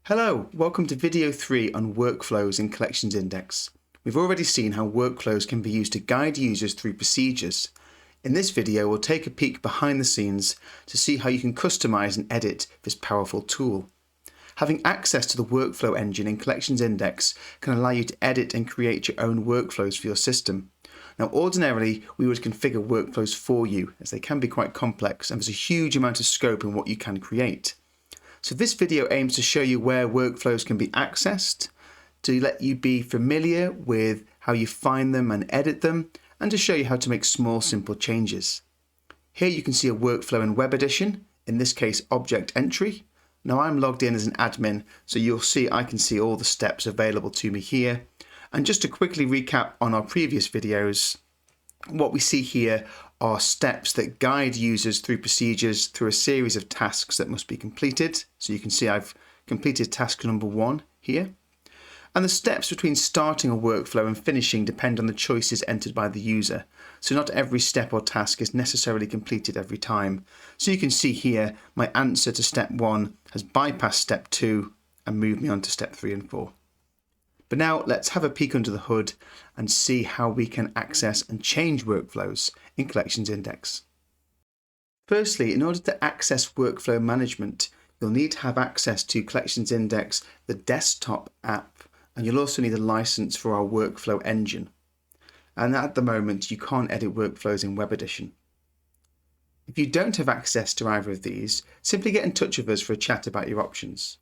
Hello, welcome to video 3 on workflows in CollectionsIndex. We've already seen how workflows can be used to guide users through procedures. In this video, we'll take a peek behind the scenes to see how you can customize and edit this powerful tool. Having access to the workflow engine in CollectionsIndex can allow you to edit and create your own workflows for your system. Now, ordinarily, we would configure workflows for you, as they can be quite complex and there's a huge amount of scope in what you can create. So this video aims to show you where workflows can be accessed, to let you be familiar with how you find them and edit them, and to show you how to make small, simple changes. Here you can see a workflow in Web Edition, in this case object entry. Now I'm logged in as an admin, so you'll see I can see all the steps available to me here. And just to quickly recap on our previous videos, what we see here are steps that guide users through procedures through a series of tasks that must be completed. So you can see I've completed task number 1 here. And the steps between starting a workflow and finishing depend on the choices entered by the user. So not every step or task is necessarily completed every time. So you can see here my answer to step 1 has bypassed step 2 and moved me on to step 3 and 4. But now let's have a peek under the hood and see how we can access and change workflows in CollectionsIndex. Firstly, in order to access workflow management, you'll need to have access to CollectionsIndex, the desktop app, and you'll also need a license for our workflow engine. And at the moment, you can't edit workflows in Web Edition. If you don't have access to either of these, simply get in touch with us for a chat about your options.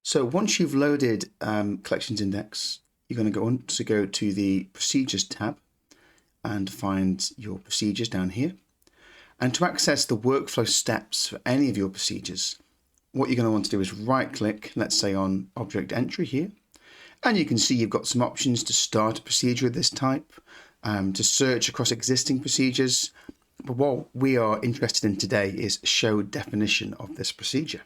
So once you've loaded CollectionsIndex, you're going to go to the Procedures tab and find your procedures down here. And to access the workflow steps for any of your procedures, what you're going to want to do is right-click, let's say on Object Entry here, and you can see you've got some options to start a procedure of this type, to search across existing procedures. But what we are interested in today is show definition of this procedure.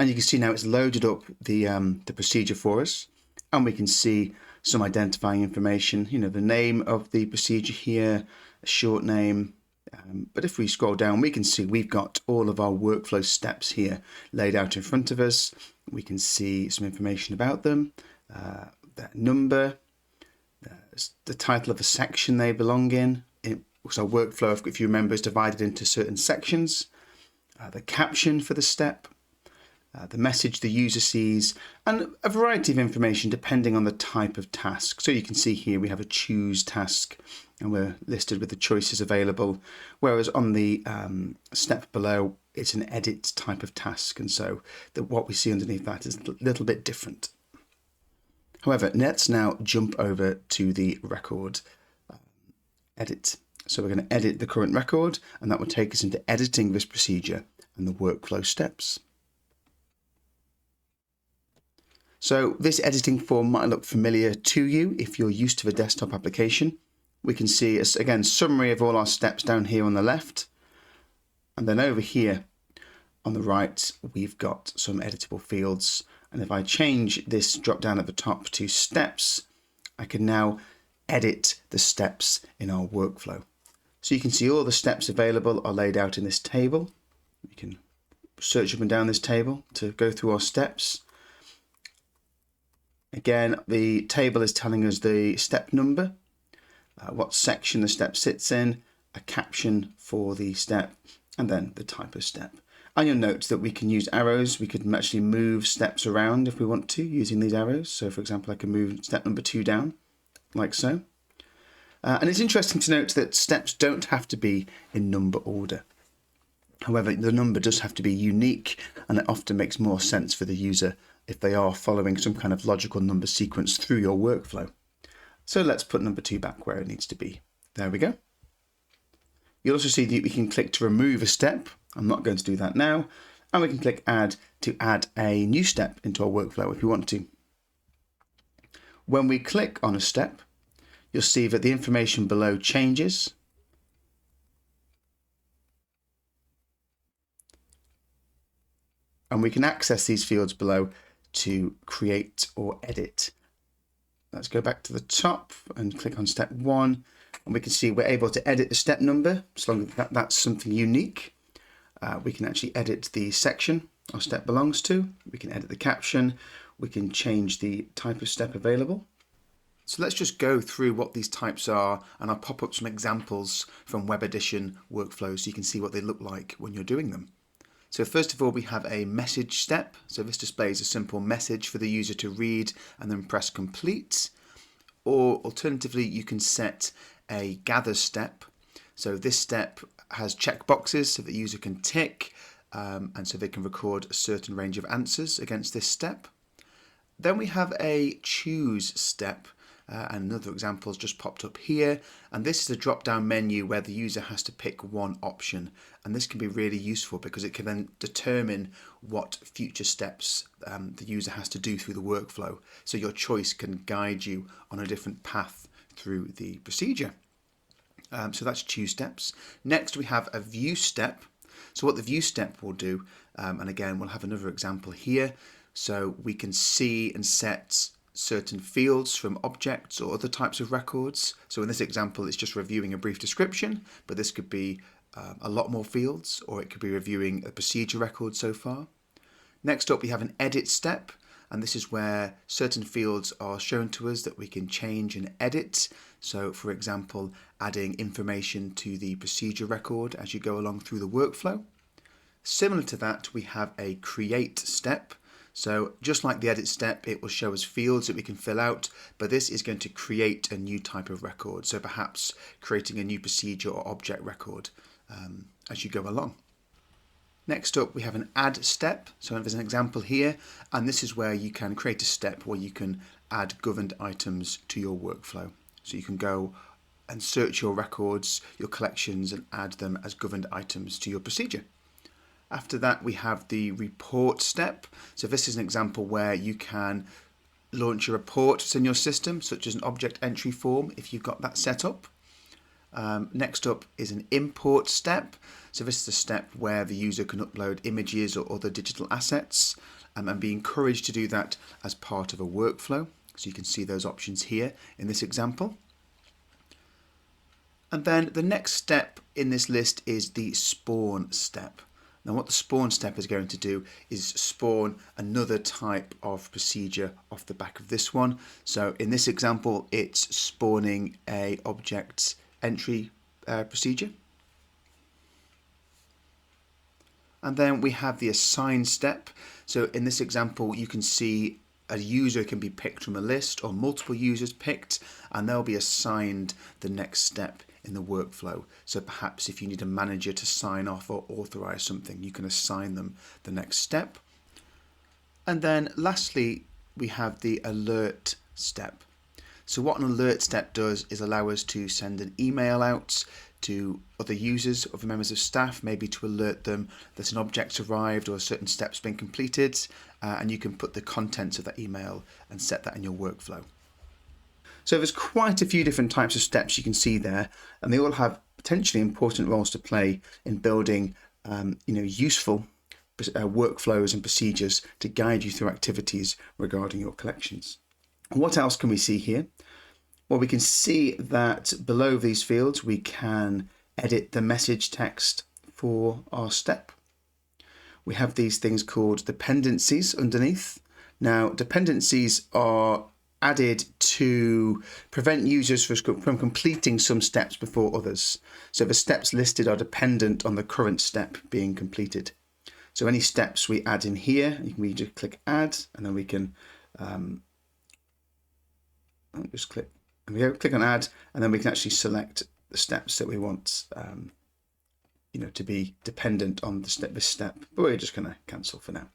And you can see now it's loaded up the procedure for us, and we can see some identifying information, the name of the procedure here, a short name. But if we scroll down, we can see we've got all of our workflow steps here laid out in front of us. We can see some information about them, their number, the title of the section they belong in. So workflow, if you remember, is divided into certain sections, the caption for the step, the message the user sees, and a variety of information depending on the type of task. So you can see here we have a choose task and we're listed with the choices available, whereas on the step below it's an edit type of task, and so what we see underneath that is a little bit different. However, let's now jump over to the record edit. So we're going to edit the current record, and that will take us into editing this procedure and the workflow steps. So this editing form might look familiar to you if you're used to the desktop application. We can see, again, summary of all our steps down here on the left. And then over here on the right, we've got some editable fields. And if I change this drop down at the top to steps, I can now edit the steps in our workflow. So you can see all the steps available are laid out in this table. We can search up and down this table to go through our steps. Again, the table is telling us the step number, what section the step sits in, a caption for the step, and then the type of step. And you'll note that we can use arrows. We could actually move steps around if we want to using these arrows. So for example, I can move step number 2 down, like so. And it's interesting to note that steps don't have to be in number order. However, the number does have to be unique, and it often makes more sense for the user if they are following some kind of logical number sequence through your workflow. So let's put number 2 back where it needs to be. There we go. You'll also see that we can click to remove a step. I'm not going to do that now. And we can click add to add a new step into our workflow if we want to. When we click on a step, you'll see that the information below changes. And we can access these fields below to create or edit. Let's go back to the top and click on step 1, and we can see we're able to edit the step number, as long as that's something unique. We can actually edit the section our step belongs to. We can edit the caption. We can change the type of step available. So let's just go through what these types are, and I'll pop up some examples from Web Edition workflows so you can see what they look like when you're doing them. So first of all, we have a message step. So this displays a simple message for the user to read and then press complete. Or alternatively, you can set a gather step. So this step has checkboxes so the user can tick, and so they can record a certain range of answers against this step. Then we have a choose step. And another example has just popped up here, and this is a drop-down menu where the user has to pick one option, and this can be really useful because it can then determine what future steps the user has to do through the workflow, so your choice can guide you on a different path through the procedure. So that's choose steps. Next we have a view step. So what the view step will do, and again we'll have another example here, so we can see and set certain fields from objects or other types of records. So in this example, it's just reviewing a brief description, but this could be a lot more fields, or it could be reviewing a procedure record so far. Next up, we have an edit step, and this is where certain fields are shown to us that we can change and edit. So for example, adding information to the procedure record as you go along through the workflow. Similar to that, we have a create step. So just like the edit step, it will show us fields that we can fill out, but this is going to create a new type of record. So perhaps creating a new procedure or object record as you go along. Next up, we have an add step. So there's an example here, and this is where you can create a step where you can add governed items to your workflow. So you can go and search your records, your collections, and add them as governed items to your procedure. After that, we have the report step. So this is an example where you can launch a report that's in your system, such as an object entry form, if you've got that set up. Next up is an import step. So this is a step where the user can upload images or other digital assets and be encouraged to do that as part of a workflow. So you can see those options here in this example. And then the next step in this list is the spawn step. Now what the spawn step is going to do is spawn another type of procedure off the back of this one. So in this example, it's spawning a object entry procedure. And then we have the assign step. So in this example, you can see a user can be picked from a list or multiple users picked, and they'll be assigned the next step in the workflow. So perhaps if you need a manager to sign off or authorize something, you can assign them the next step. And then lastly, we have the alert step. So what an alert step does is allow us to send an email out to other users, other members of staff, maybe to alert them that an object's arrived or a certain step's been completed, and you can put the contents of that email and set that in your workflow. So there's quite a few different types of steps you can see there, and they all have potentially important roles to play in building useful workflows and procedures to guide you through activities regarding your collections. What else can we see here? Well, we can see that below these fields we can edit the message text for our step. We have these things called dependencies underneath. Now, dependencies are added to prevent users from completing some steps before others. So the steps listed are dependent on the current step being completed. So any steps we add in here, we just click add, and then we can just click on add, and then we can actually select the steps that we want to be dependent on this step, but we're just going to cancel for now.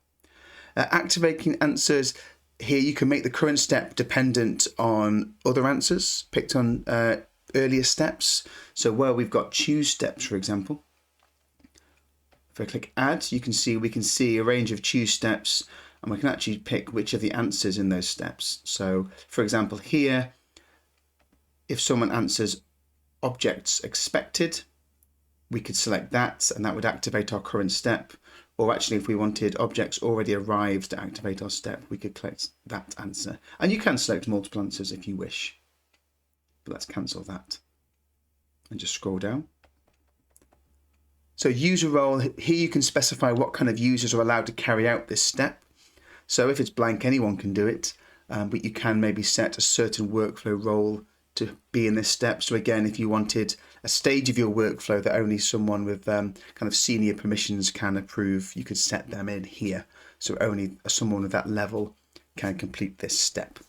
Activating answers. Here you can make the current step dependent on other answers picked on earlier steps. So where we've got choose steps, for example, if I click add, we can see a range of choose steps, and we can actually pick which of the answers in those steps. So for example here, if someone answers objects expected, we could select that, and that would activate our current step. Or actually, if we wanted objects already arrived to activate our step, we could collect that answer. And you can select multiple answers if you wish. But let's cancel that and just scroll down. So user role, here you can specify what kind of users are allowed to carry out this step. So if it's blank, anyone can do it, but you can maybe set a certain workflow role to be in this step. So again, if you wanted a stage of your workflow that only someone with kind of senior permissions can approve, you could set them in here. So only someone with that level can complete this step.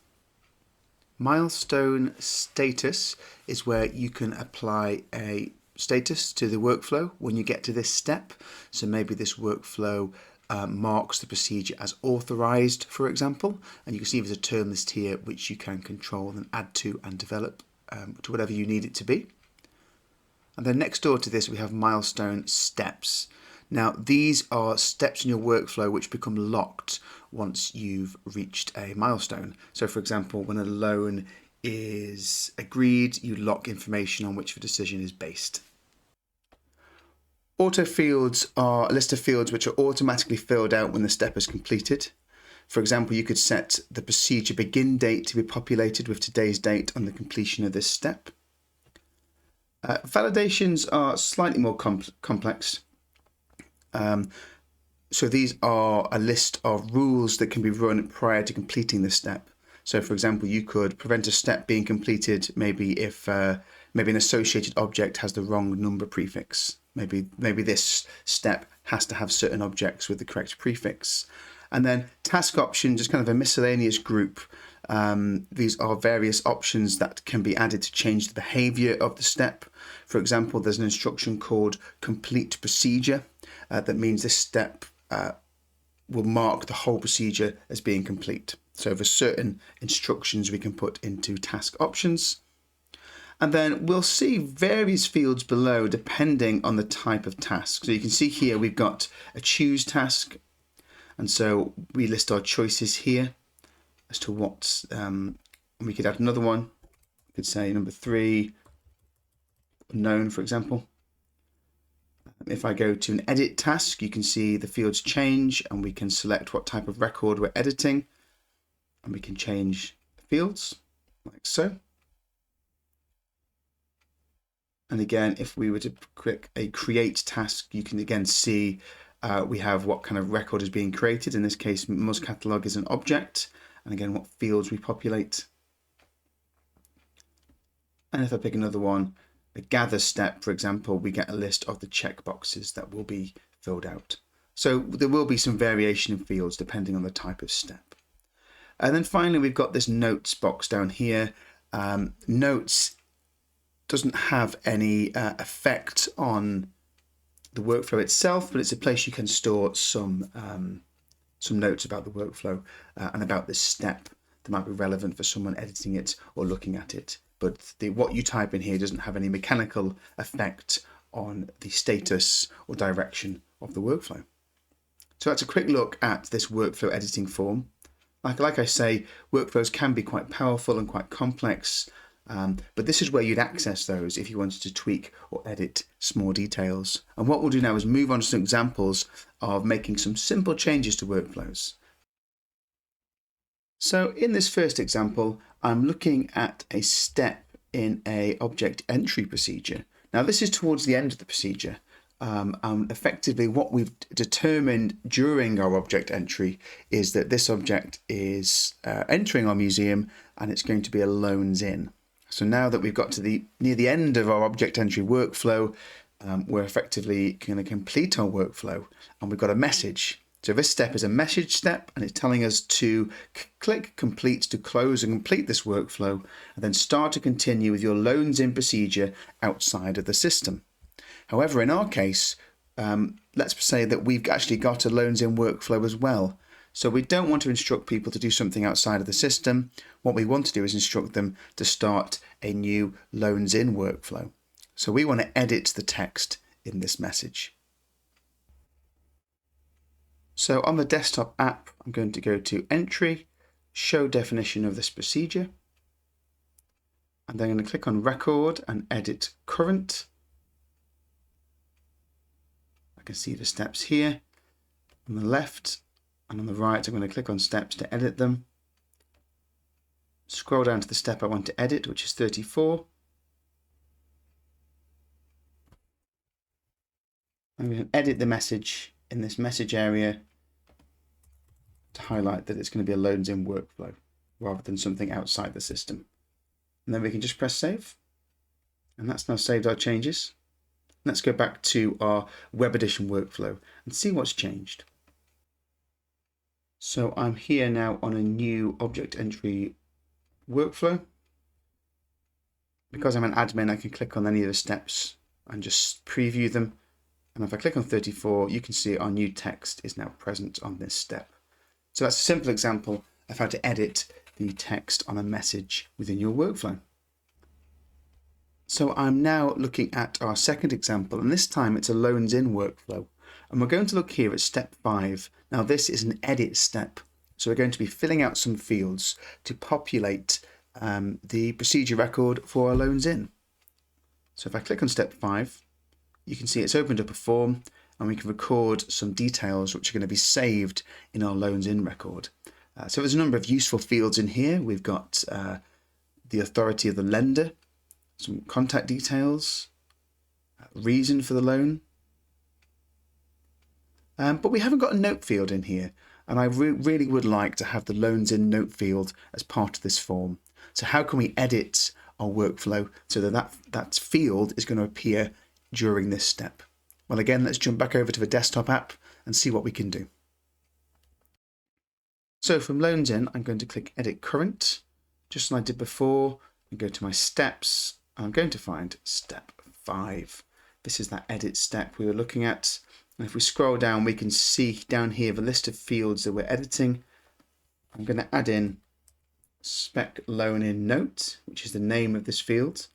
Milestone status is where you can apply a status to the workflow when you get to this step. So maybe this workflow marks the procedure as authorized, for example, and you can see there's a term list here which you can control and add to and develop to whatever you need it to be. And then next door to this we have milestone steps. Now these are steps in your workflow which become locked once you've reached a milestone. So for example, when a loan is agreed, you lock information on which the decision is based. Auto fields are a list of fields which are automatically filled out when the step is completed. For example, you could set the procedure begin date to be populated with today's date on the completion of this step. Validations are slightly more complex. So these are a list of rules that can be run prior to completing the step. So for example, you could prevent a step being completed maybe if maybe an associated object has the wrong number prefix. Maybe this step has to have certain objects with the correct prefix. And then task options is kind of a miscellaneous group. These are various options that can be added to change the behavior of the step. For example, there's an instruction called complete procedure that means this step will mark the whole procedure as being complete. So there's certain instructions we can put into task options. And then we'll see various fields below depending on the type of task. So you can see here we've got a choose task. And so we list our choices here as to what, we could add another one. We could say number 3, unknown, for example. If I go to an edit task, you can see the fields change and we can select what type of record we're editing. And we can change the fields like so. And again, if we were to click a create task, you can again see we have what kind of record is being created. In this case, Mus Catalog is an object. And again, what fields we populate. And if I pick another one, the gather step, for example, we get a list of the checkboxes that will be filled out. So there will be some variation in fields depending on the type of step. And then finally, we've got this notes box down here. Notes doesn't have any effect on the workflow itself, but it's a place you can store some notes about the workflow and about this step that might be relevant for someone editing it or looking at it. But what you type in here doesn't have any mechanical effect on the status or direction of the workflow. So that's a quick look at this workflow editing form. Like I say, workflows can be quite powerful and quite complex, but this is where you'd access those if you wanted to tweak or edit small details. And what we'll do now is move on to some examples of making some simple changes to workflows. So in this first example, I'm looking at a step in a object entry procedure. Now this is towards the end of the procedure. Effectively what we've determined during our object entry is that this object is entering our museum and it's going to be a loans in. So now that we've got to near the end of our object entry workflow, we're effectively going to complete our workflow and we've got a message. So this step is a message step and it's telling us to click complete to close and complete this workflow and then start to continue with your loans in procedure outside of the system. However, in our case, let's say that we've actually got a loans in workflow as well. So we don't want to instruct people to do something outside of the system. What we want to do is instruct them to start a new loans in workflow. So we want to edit the text in this message. So on the desktop app, I'm going to go to Entry, Show Definition of this procedure. And then I'm going to click on Record and Edit Current. I can see the steps here. On the left and on the right, I'm going to click on steps to edit them. Scroll down to the step I want to edit, which is 34. I'm going to edit the message in this message area to highlight that it's going to be a loans in workflow rather than something outside the system. And then we can just press save. And that's now saved our changes. Let's go back to our web edition workflow and see what's changed. So I'm here now on a new object entry workflow. Because I'm an admin, I can click on any of the steps and just preview them. And if I click on 34, you can see our new text is now present on this step. So that's a simple example of how to edit the text on a message within your workflow. So I'm now looking at our second example, and this time it's a loans in workflow. And we're going to look here at step 5. Now this is an edit step. So we're going to be filling out some fields to populate the procedure record for our loans in. So if I click on step 5, you can see it's opened up a form and we can record some details which are going to be saved in our loans in record. So there's a number of useful fields in here. We've got the authority of the lender, some contact details, reason for the loan. But we haven't got a note field in here, and I really would like to have the loans in note field as part of this form. So how can we edit our workflow so that field is going to appear during this step? Well, again, let's jump back over to the desktop app and see what we can do. So from loans in, I'm going to click edit current, just like I did before, and go to my steps. I'm going to find step 5. This is that edit step we were looking at. And if we scroll down, we can see down here the list of fields that we're editing. I'm going to add in spec loan in note, which is the name of this field.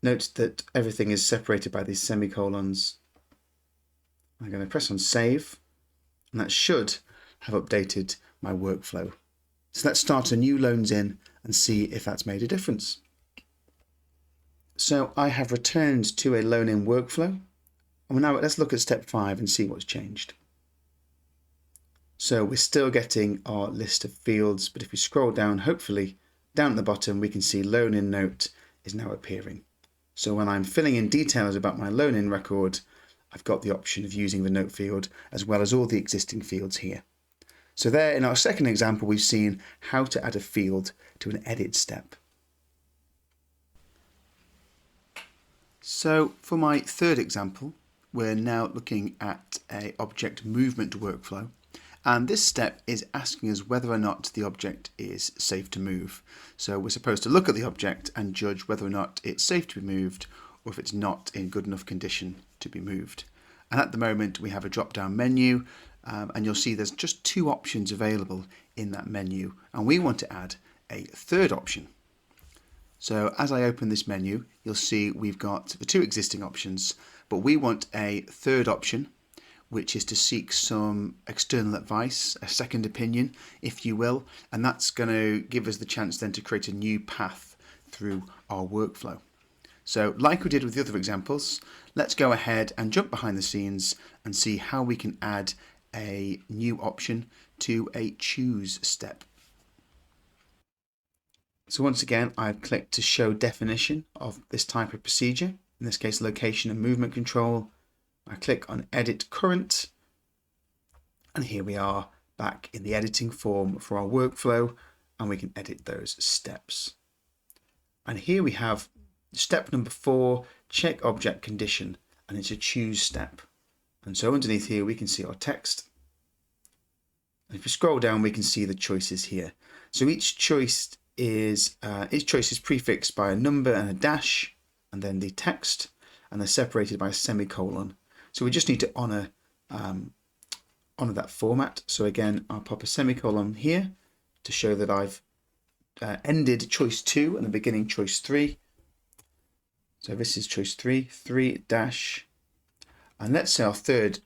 Note that everything is separated by these semicolons. I'm going to press on save, and that should have updated my workflow. So let's start a new loans in and see if that's made a difference. So I have returned to a loan in workflow. And now let's look at step 5 and see what's changed. So we're still getting our list of fields, but if we scroll down, hopefully down at the bottom, we can see loan in note is now appearing. So when I'm filling in details about my loan in record, I've got the option of using the note field as well as all the existing fields here. So there in our second example, we've seen how to add a field to an edit step. So for my third example, we're now looking at an object movement workflow. And this step is asking us whether or not the object is safe to move. So we're supposed to look at the object and judge whether or not it's safe to be moved or if it's not in good enough condition to be moved. And at the moment we have a drop-down menu and you'll see there's just 2 options available in that menu, and we want to add a third option. So as I open this menu, you'll see we've got the 2 existing options, but we want a third option, which is to seek some external advice, a second opinion, if you will, and that's going to give us the chance then to create a new path through our workflow. So like we did with the other examples, let's go ahead and jump behind the scenes and see how we can add a new option to a choose step. So once again, I've clicked to show definition of this type of procedure, in this case location and movement control. I click on edit current, and here we are back in the editing form for our workflow, and we can edit those steps. And here we have step number 4, check object condition, and it's a choose step. And so underneath here we can see our text. And if we scroll down, we can see the choices here. So each choice is prefixed by a number and a dash, and then the text, and they're separated by a semicolon. So we just need to honor that format. So again, I'll pop a semicolon here to show that I've ended choice 2 and the beginning choice 3. So this is choice 3, 3 dash, and let's say our third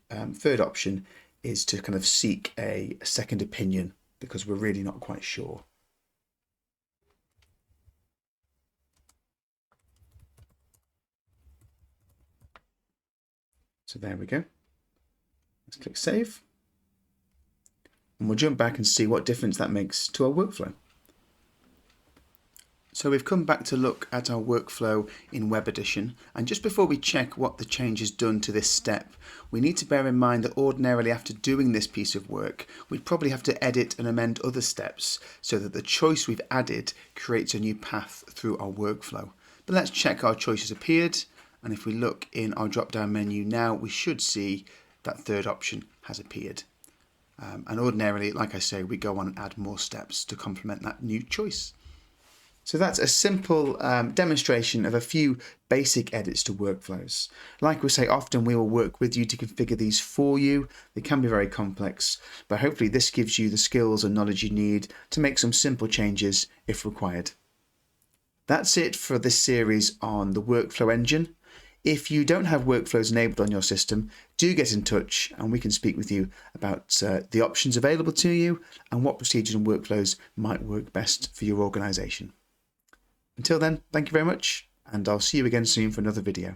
option is to kind of seek a second opinion because we're really not quite sure. So there we go. Let's click save. And we'll jump back and see what difference that makes to our workflow. So we've come back to look at our workflow in Web Edition, and just before we check what the change has done to this step, we need to bear in mind that ordinarily after doing this piece of work, we'd probably have to edit and amend other steps so that the choice we've added creates a new path through our workflow. But let's check our choice has appeared, and if we look in our drop-down menu now, we should see that third option has appeared. And ordinarily, like I say, we go on and add more steps to complement that new choice. So that's a simple demonstration of a few basic edits to workflows. Like we say, often we will work with you to configure these for you. They can be very complex, but hopefully this gives you the skills and knowledge you need to make some simple changes if required. That's it for this series on the workflow engine. If you don't have workflows enabled on your system, do get in touch and we can speak with you about the options available to you and what procedures and workflows might work best for your organisation. Until then, thank you very much, and I'll see you again soon for another video.